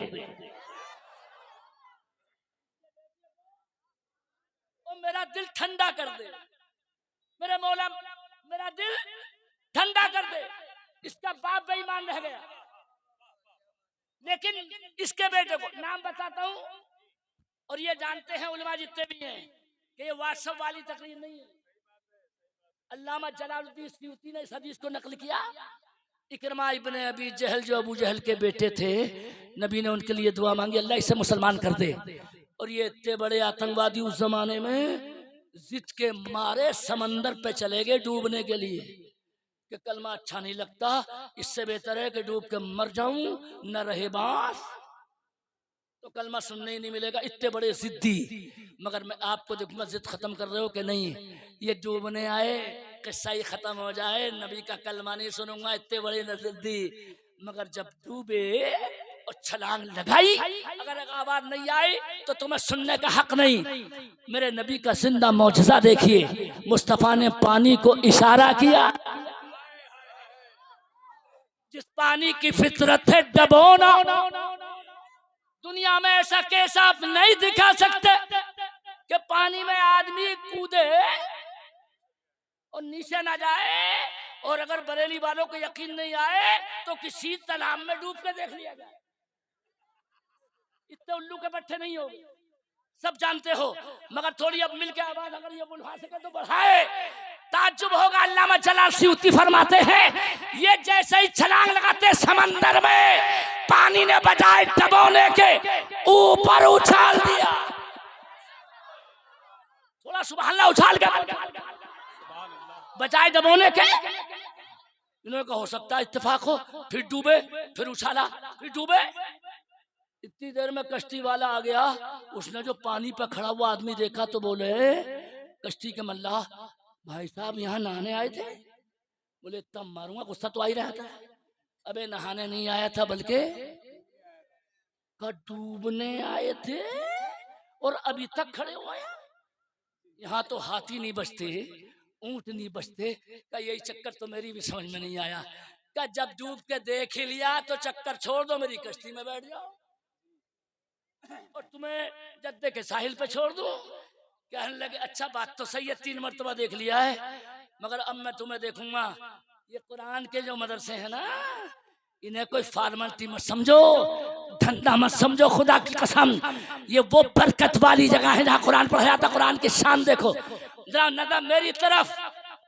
[SPEAKER 1] और मेरा दिल ठंडा कर दे, मेरे मौला मेरा दिल ठंडा कर दे। इसका बाप बेईमान रह गया, लेकिन इसके बेटे को नाम बताता हूँ। और ये जानते हैं उलमा जितने भी हैं कि ये व्हाट्सएप वाली तकरीर नहीं है। अल्लामा जलालुद्दीन सयूती ने इस हदीस को नकल किया। इकरमा इब्ने अबी जहल जो अबू जहल के बेटे थे, नबी ने उनके लिए दुआ मांगी, अल्लाह इसे मुसलमान कर दे। और ये इतने बड़े आतंकवादी उस जमाने में जिद के मारे समंदर पे चले गए डूबने के लिए कि कलमा अच्छा नहीं लगता, इससे बेहतर है कि डूब के मर जाऊं, न रहे बांस तो कलमा सुनने ही नहीं मिलेगा। इतने बड़े जिद्दी। मगर मैं आपको देखूंगा जिद खत्म कर रहे हो कि नहीं, ये डूबने आए, किस्सा ही खत्म हो जाए, नबी का कलमा नहीं सुनूंगा, इतने बड़े न जिद्दी। मगर जब डूबे और छलांग लगाई, अगर आवाज नहीं आई तो तुम्हें सुनने का हक नहीं। मेरे नबी का जिंदा मौजज़ा देखिए, मुस्तफा ने पानी को इशारा किया, जिस पानी की फितरत है डबोना। दुनिया में ऐसा केस आप नहीं दिखा सकते कि पानी में आदमी कूदे और नीचे ना जाए। और अगर बरेली वालों को यकीन नहीं आए तो किसी तालाब में डूब के देख लिया जाए। इतने उल्लू के बट्टे नहीं हो, सब जानते हो। मगर थोड़ी अब मिल के आवाज अगर ये बढ़ा सके तो बढ़ाए। ताज्जुब होगा। अल्लामा जलाल सयूती फरमाते हैं, ये जैसे ही छलांग लगाते समंदर में, पानी ने बजाय डबोने के ऊपर उछाल दिया। थोड़ा सुभान अल्लाह उछाल के बजाय डबोने के। इन्होंने कहा हो सकता है इत्तेफाक हो, फिर डूबे, फिर उछाला, फिर डूबे। इतनी देर में कश्ती वाला आ गया। उसने जो पानी पर खड़ा हुआ आदमी देखा तो बोले, कश्ती के मल्लाह, भाई साहब यहाँ नहाने आए थे? बोले तब मारूंगा, गुस्सा तो आ ही रहा था। अबे नहाने नहीं आया था बल्कि डूबने आए थे और अभी तक खड़े हुए हैं। यहाँ तो हाथी नहीं बचते, ऊंट नहीं बचते। का यही चक्कर तो मेरी भी समझ में नहीं आया। का जब डूब के देख ही लिया तो चक्कर छोड़ दो, मेरी कश्ती में बैठ जाओ और तुम्हें जद्दे के साहिल पे छोड़ दूं। कहने लगे अच्छा बात तो सही है, 3 मरतबा देख लिया है, मगर अब मैं तुम्हें देखूंगा। ये कुरान के जो मदरसे हैं ना, इन्हें कोई फॉर्मेलिटी मत समझो, धंधा मत समझो। खुदा की कसम, ये वो बरकत वाली जगह है जहाँ कुरान पढ़ाया जाता। कुरान की शान देखो जरा, नजर मेरी तरफ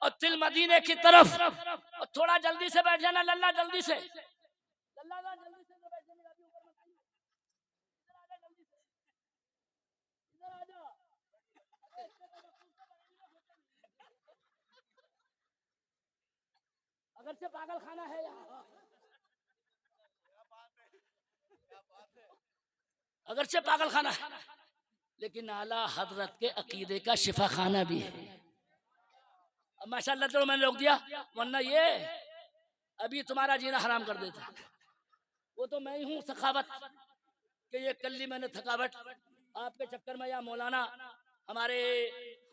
[SPEAKER 1] और दिल मदीने की तरफ। और थोड़ा जल्दी से बैठ जाना लल्ला, जल्दी से लल्ला, जल्दी से बैठ जाना। अगरचे पागल खाना है यहाँ, अगरचे पागल खाना है, लेकिन आला हजरत के अकीदे का शिफा खाना भी है। अब माशाल्लाह चलो मैंने रोक दिया, वरना ये अभी तुम्हारा जीना हराम कर देता। वो तो मैं ही हूँ सखावत कि ये कल्ली मैंने थकावट आपके चक्कर में, या मौलाना हमारे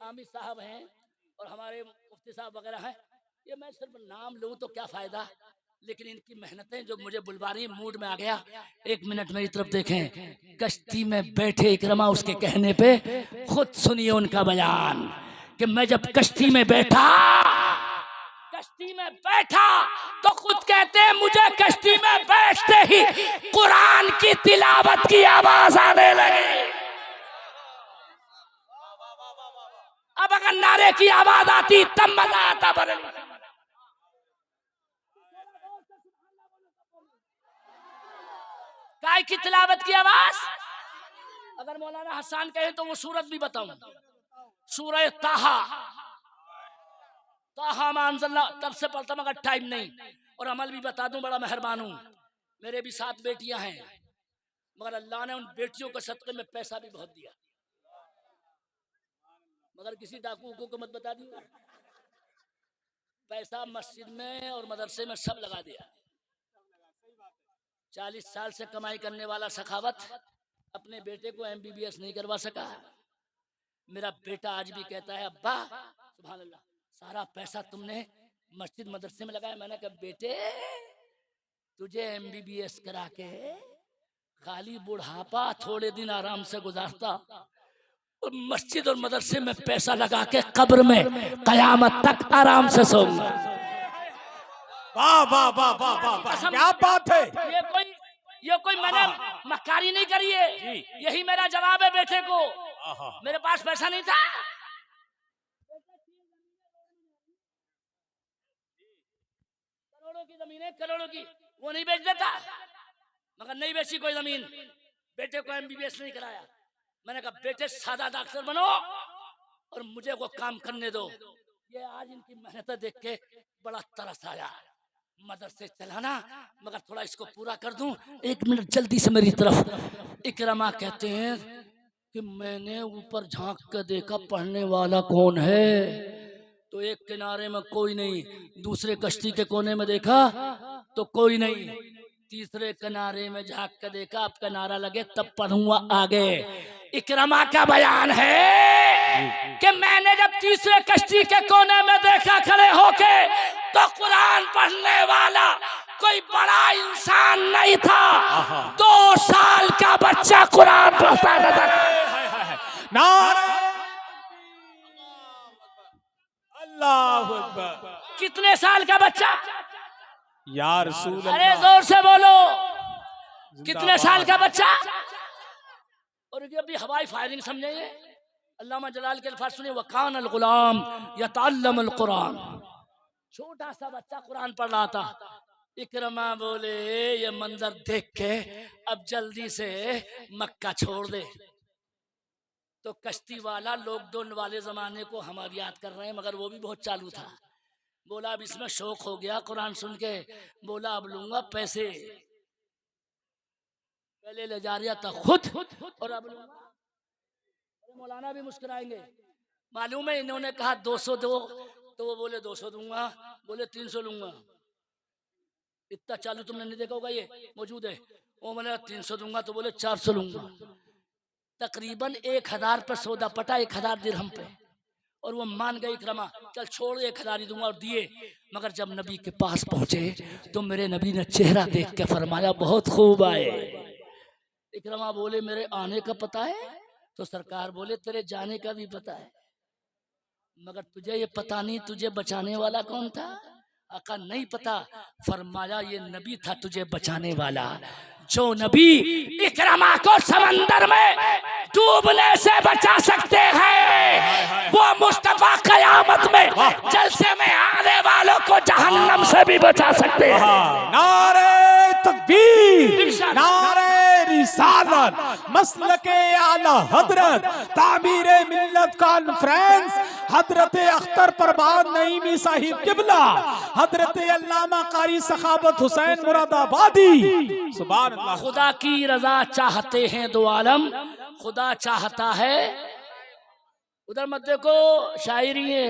[SPEAKER 1] हामिद साहब हैं और हमारे मुफ्ती साहब वगैरह हैं, ये मैं सिर्फ नाम लूँ तो क्या फ़ायदा, लेकिन इनकी मेहनतें जो मुझे बुलवारी, मूड में आ गया। एक मिनट मेरी तरफ देखें, कश्ती में बैठे इकरमा उसके कहने पे खुद सुनिए उनका बयान कि मैं जब कश्ती में बैठा तो खुद कहते हैं मुझे कश्ती में बैठते ही कुरान की तिलावत की आवाज आने लगी। अब अगर नारे की आवाज आती तब मजा आता। बदल काय की तिलावत की आवाज, अगर मौलाना हसन कहे तो वो सूरत भी बताऊं, सूरह ताहा, ताहा मानजल्ला तब से पढ़ता मगर टाइम नहीं, और अमल भी बता दूं, बड़ा मेहरबान हूं। मेरे भी 7 बेटियां हैं, मगर अल्लाह ने उन बेटियों के सदक़े में पैसा भी बहुत दिया, मगर किसी डाकू को मत बता दियो, पैसा मस्जिद में और मदरसे में सब लगा दिया। 40 साल से कमाई करने वाला सखावत अपने बेटे को MBBS नहीं करवा सका। मेरा बेटा आज भी कहता है अब्बा सुभान अल्लाह, सारा पैसा तुमने मस्जिद मदरसे में लगाया। मैंने कहा बेटे तुझे MBBS करा के खाली बुढ़ापा थोड़े दिन आराम से गुजारता, और मस्जिद और मदरसे में पैसा लगा के कब्र में कयामत तक आराम से सोऊंगा।
[SPEAKER 3] वाह वाह वाह वाह वाह, क्या बात है।
[SPEAKER 1] ये कोई मैंने मक्कारी नहीं करी है, यही मेरा जवाब है बेटे को। मेरे पास पैसा नहीं था, करोड़ों की जमीन है, करोड़ों की, वो नहीं बेच देता, मगर नहीं बेची कोई जमीन। बेटे को MBBS नहीं कराया। मैंने कहा बेटे सादा डॉक्टर बनो और मुझे वो काम करने दो। ये आज इनकी मेहनत देख के बड़ा तरस आया। मदरसे चलाना, मगर थोड़ा इसको पूरा कर दूं। 1 मिनट जल्दी से मेरी तरफ। इकरमा कहते हैं कि मैंने ऊपर झांक कर देखा पढ़ने वाला कौन है, तो एक किनारे में कोई नहीं, दूसरे कश्ती के कोने में देखा तो कोई नहीं, तीसरे किनारे में झांक कर देखा, अब किनारा लगे तब पढ़ूंगा आगे। इकरमा का बयान है कि मैंने जब तीसरे कश्ती के कोने में देखा खड़े होके, तो कुरान पढ़ने वाला कोई बड़ा इंसान नहीं था, 2 साल का बच्चा कुरान पढ़ता नजर।
[SPEAKER 3] अल्लाहु अकबर।
[SPEAKER 1] कितने साल का बच्चा
[SPEAKER 3] या रसूल अल्लाह,
[SPEAKER 1] अरे जोर से बोलो, कितने साल का बच्चा। और ये भी हवाई फायरिंग समझे। अल्लामा जलाल के अल्फाज सुनिए, वकान अल गुलाम यतअल्लम अल कुरान। छोटा सा बच्चा कुरान पढ़ रहा था। इकरमा बोले ये मंजर देख के अब जल्दी से मक्का छोड़ दे। तो कश्ती वाला लॉकडाउन वाले जमाने को हम अब याद कर रहे हैं, मगर वो भी बहुत चालू था। बोला अब इसमें शौक हो गया कुरान सुन के, बोला अब लूंगा पैसे। पहले ले जा रहा था खुद, और अब लूंगा। मौलाना भी मुस्कुराएंगे। मालूम है इन्होंने कहा 200 दो, तो वो बोले 200 दूंगा, बोले 300 लूंगा। इतना चालू तुमने नहीं देखा होगा, ये मौजूद है। वो बोले 300 दूंगा, तो बोले 400 लूंगा। तकरीबन 1000 पर सौदा पटा, 1000 दिरहम पे, और वो मान गए इकरमा, चल छोड़ 1000 ही दूंगा, और दिए। मगर जब नबी के पास पहुंचे तो मेरे नबी ने चेहरा देख के फरमाया बहुत खूब आए। इकरमा बोले मेरे आने का पता है, तो सरकार बोले तेरे जाने का भी पता है, मगर तुझे ये पता नहीं तुझे बचाने वाला कौन था। आका नहीं पता। फरमाया ये नबी था तुझे बचाने वाला। जो नबी इकरमा को समंदर में डूबने से बचा सकते हैं, वो मुस्तफा कयामत में जलसे में आने वालों को जहन्नम से भी बचा सकते हैं।
[SPEAKER 3] नारे तकबीर, नारे रिसालत मसलके आला हजरत तामीर मिल्लत कॉन्फ्रेंस हजरत अख्तर परवान नईमी साहिब किबला हजरत अल्लामा कारी सखावत हुसैन मुरादाबादी सुभान अल्लाह।
[SPEAKER 1] खुदा की रजा चाहते हैं दो आलम, खुदा चाहता है। उधर मत देखो, शायरी है,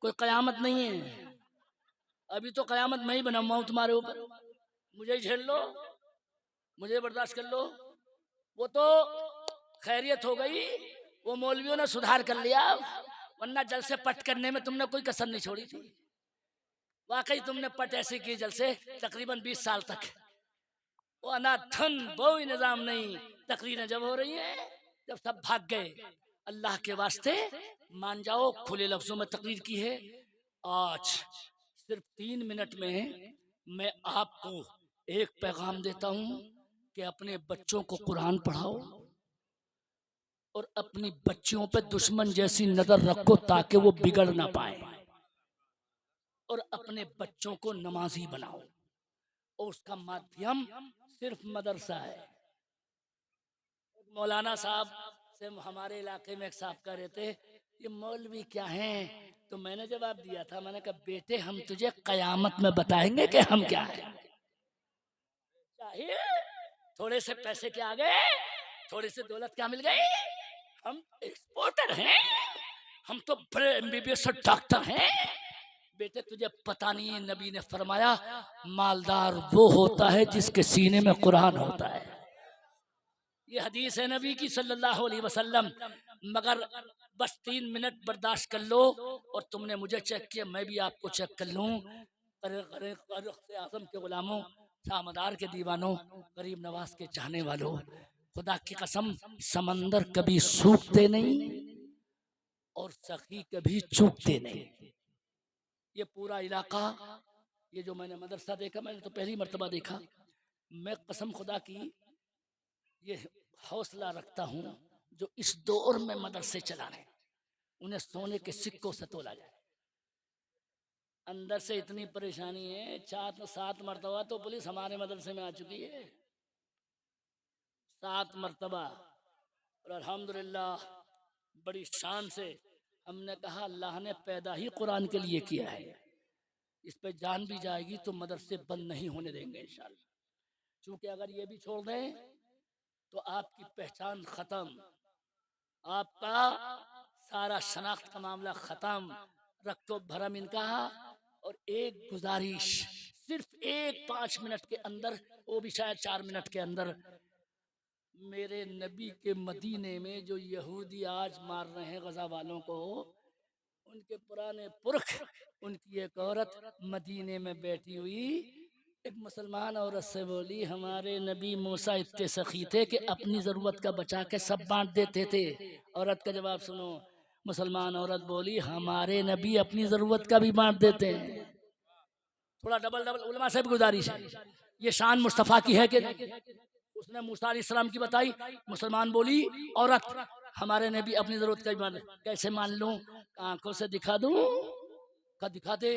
[SPEAKER 1] कोई कयामत नहीं है। अभी तो कयामत मैं ही बनाऊंगा तुम्हारे ऊपर, मुझे ही झेल लो, मुझे बर्दाश्त कर लो। वो तो खैरियत हो गई, वो मौलवियों ने सुधार कर लिया, वरना जल से पट करने में तुमने कोई कसर नहीं छोड़ी थी। वाकई तुमने पट ऐसे की जल से तकरीबन 20 साल तक। वो अनाथन कोई निजाम नहीं। तकरीरें जब हो रही हैं, जब सब भाग गए, अल्लाह के वास्ते मान जाओ। खुले लफ्जों में तकरीर की है। आज सिर्फ 3 मिनट में मैं आपको एक पैगाम देता हूं कि अपने बच्चों को कुरान पढ़ाओ और अपनी बच्चियों पे दुश्मन जैसी नजर रखो ताकि वो बिगड़ ना पाए, और अपने बच्चों को नमाजी बनाओ। और उसका माध्यम सिर्फ मदरसा है। मौलाना साहब से हमारे इलाके में एक साहब कह रहे थे, ये मौलवी क्या हैं? तो मैंने जवाब दिया था, मैंने कहा बेटे हम तुझे कयामत में बताएंगे कि हम क्या हैं। चाहिए थोड़े से पैसे क्या आ गए, थोड़ी सी दौलत क्या मिल गई, हम एक्सपोर्टर हैं, हम तो बड़े MBBS डॉक्टर हैं। बेटे तुझे पता नहीं है, नबी ने फरमाया मालदार वो होता है जिसके सीने में कुरान होता है। ये हदीस है नबी की सल्लल्लाहु अलैहि वसल्लम। मगर बस 3 मिनट बर्दाश्त कर लो, और तुमने मुझे चेक किया, मैं भी आपको चेक कर लूँ। आजम के गुलामों, शामदार के दीवानों, गरीब नवाज के चाहने वालों, खुदा की कसम समंदर कभी सूखते नहीं और सखी कभी चूकते नहीं। ये पूरा इलाका, ये जो मैंने मदरसा देखा, मैंने तो पहली मर्तबा देखा। मैं कसम खुदा की ये हौसला रखता हूँ जो इस दौर में मदरसे चला रहे हैं, उन्हें सोने के सिक्कों से तोला जाए। अंदर से इतनी परेशानी है, 7 मर्तबा तो पुलिस हमारे मदरसे में आ चुकी है, 7 मर्तबा। और अल्हम्दुलिल्लाह बड़ी शान से हमने कहा अल्लाह ने पैदा ही कुरान के लिए किया है, इस पे जान भी जाएगी तो मदरसे बंद नहीं होने देंगे इंशाअल्लाह। क्योंकि अगर ये भी छोड़ दें तो आपकी पहचान खत्म, आपका सारा शनाख्त का मामला खत्म। रक्तो भरम इनका। और एक गुजारिश, सिर्फ 5 मिनट के अंदर, वो भी शायद 4 मिनट के अंदर, मेरे नबी के मदीने में जो यहूदी आज मार रहे हैं गजा वालों को, उनके पुराने पुरख, उनकी एक औरत मदीने में बैठी हुई, एक मुसलमान औरत से बोली हमारे नबी मूसा इतने सखी थे कि अपनी ज़रूरत का बचा के सब बांट देते थे। औरत का जवाब सुनो, मुसलमान औरत बोली हमारे नबी अपनी ज़रूरत का भी बांट देते हैं। थोड़ा डबल उलमा से भी गुजारिश है, ये शान मुस्तफ़ा की है कि उसने मूसा अलैहिस्सलाम की बताई, मुसलमान बोली औरत हमारे नबी अपनी ज़रूरत का भी बांट। कैसे मान लूँ? आंखों से दिखा दूँ? का दिखा दे।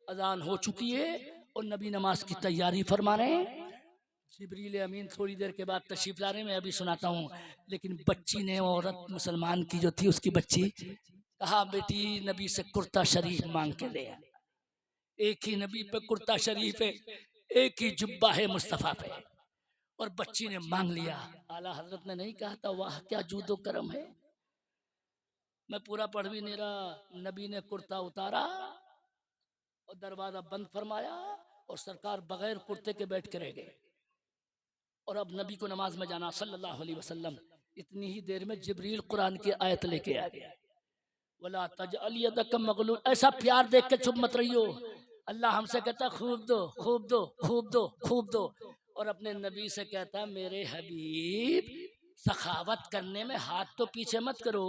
[SPEAKER 1] अजान हो चुकी है और नबी नमाज की तैयारी फरमा रहे हैं। जिब्रील अमीन थोड़ी देर के बाद तशरीफ ला रहे हैं, मैं अभी सुनाता हूँ। लेकिन बच्ची ने, औरत मुसलमान की जो थी, उसकी बच्ची, कहा बेटी नबी से कुर्ता शरीफ मांग के ले आ। एक ही नबी पे कुर्ता शरीफ है, एक ही जुब्बा है मुस्तफ़ा पे, और बच्ची ने मांग लिया। आला हजरत ने नहीं कहा था वाह क्या जूदो करम है? मैं पूरा पढ़ भी नहीं रहा। नबी ने कुर्ता उतारा और दरवाजा बंद फरमाया, और सरकार बगैर कुर्ते के बैठ के रह गए। और अब नबी को नमाज में जाना सल्लल्लाहु अलैहि वसल्लम। इतनी ही देर में जिब्रील कुरान की आयत लेके आ गया, वला तजअल यदक मगलूल। ऐसा प्यार देख के चुप मत रहियो। अल्लाह हमसे कहता खूब दो, खूब दो, खूब दो, खूब दो, और अपने नबी से कहता मेरे हबीब सखावत करने में हाथ तो पीछे मत करो,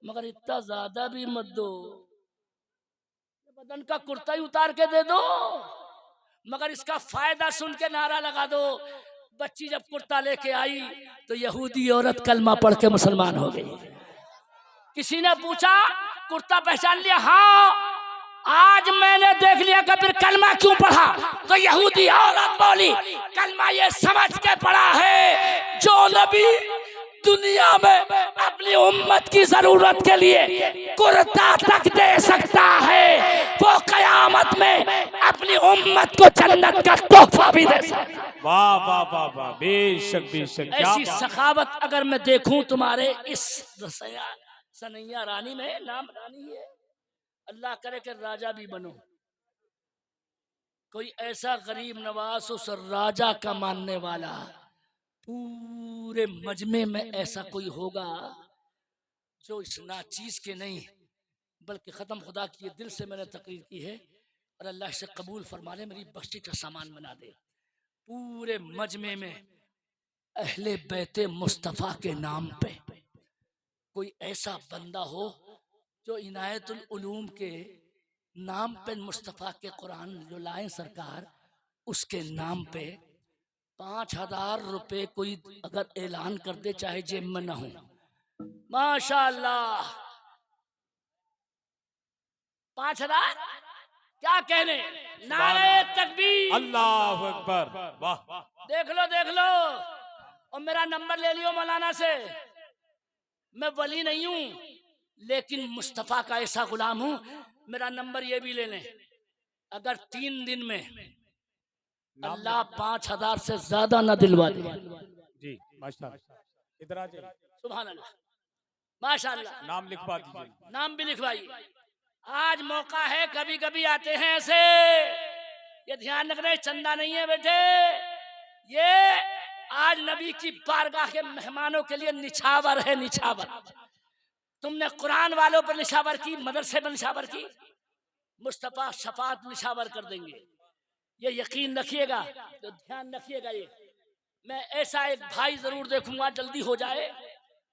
[SPEAKER 1] मगर इतना ज्यादा भी मत दो। बदन का कुर्ता ही उतार के दे दो, मगर इसका फायदा सुन के नारा लगा दो। बच्ची जब कुर्ता लेके आई तो यहूदी औरत कलमा पढ़ के मुसलमान हो गई। किसी ने पूछा कुर्ता पहचान लिया? हाँ, आज मैंने देख लिया कि फिर कलमा क्यों पढ़ा। तो यहूदी औरत बोली कलमा ये समझ के पढ़ा है, जो नबी दुनिया में अपनी उम्मत की जरूरत के लिए कुर्ता तक दे सकता है, वो कयामत में अपनी उम्मत को जन्नत का तोहफा भी दे सकता है।
[SPEAKER 3] वाह वाह वाह वाह, बेशक बेशक, क्या
[SPEAKER 1] ऐसी
[SPEAKER 3] बात।
[SPEAKER 1] सखावत अगर मैं देखूं तुम्हारे इस सनैया रानी में, नाम रानी है, अल्लाह करे कि राजा भी बनो। कोई ऐसा गरीब नवाज उस राजा का मानने वाला, पूरे मजमे में ऐसा कोई होगा जो इस नाचीज के नहीं, बल्कि ख़त्म खुदा की दिल से मैंने तकरीर की है और अल्लाह से कबूल फरमा ले, मेरी बख्शी का सामान बना दे। पूरे मजमे में अहले बैते मुस्तफ़ा के नाम पे कोई ऐसा बंदा हो जो इनायतुल उलूम के नाम पे मुस्तफ़ा के कुरान जो लाए सरकार, उसके नाम पे 5,000 रुपए कोई अगर ऐलान कर दे, चाहे जेब में ना हो, माशाअल्लाह 5,000 क्या कहने। नारे तकबीर,
[SPEAKER 3] अल्लाह अकबर, वाह।
[SPEAKER 1] देख लो और मेरा नंबर ले लियो मौलाना से। मैं वली नहीं हूं, लेकिन मुस्तफ़ा का ऐसा गुलाम हूं। मेरा नंबर ये भी ले लें, अगर 3 दिन में अल्लाह 5,000 से ज्यादा ना दिलवा दे
[SPEAKER 3] जी माशाअल्लाह, इधर आ जाइए,
[SPEAKER 1] सुभान अल्लाह, माशाअल्लाह,
[SPEAKER 3] नाम लिखवा दीजिए।
[SPEAKER 1] नाम भी लिखवाइए। आज मौका है, कभी कभी आते हैं ऐसे, ये ध्यान रखना, चंदा नहीं है बेटे, ये आज नबी की बारगाह के मेहमानों के लिए निछावर है, निछावर। तुमने कुरान वालों पर निछावर की, मदरसे पर निछावर की, मुस्तफ़ा शफात निछावर कर देंगे, ये यकीन रखिएगा। तो ध्यान रखिएगा, ये मैं ऐसा एक भाई जरूर देखूंगा, जल्दी हो जाए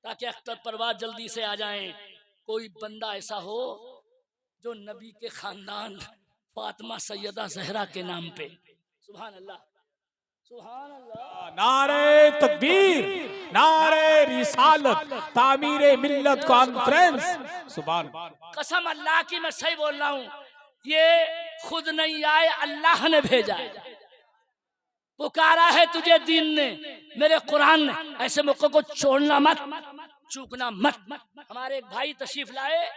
[SPEAKER 1] ताकि अख्तर परवाज जल्दी से आ जाएं। कोई बंदा ऐसा हो जो नबी के खानदान फातिमा सैयदा जहरा के नाम पे, सुभान अल्लाह, सुभान अल्लाह,
[SPEAKER 3] नारे तकबीर, नारे रिसालत, तामीरे मिल्लत कॉन्फ्रेंस, सुभान।
[SPEAKER 1] कसम अल्लाह की मैं सही बोल रहा हूँ, ये खुद नहीं आए, अल्लाह ने भेजा है। पुकारा है तुझे दीन ने, मेरे कुरान ने, ऐसे मौके को छोड़ना मत, चूकना मत। हमारे एक भाई तशरीफ लाए,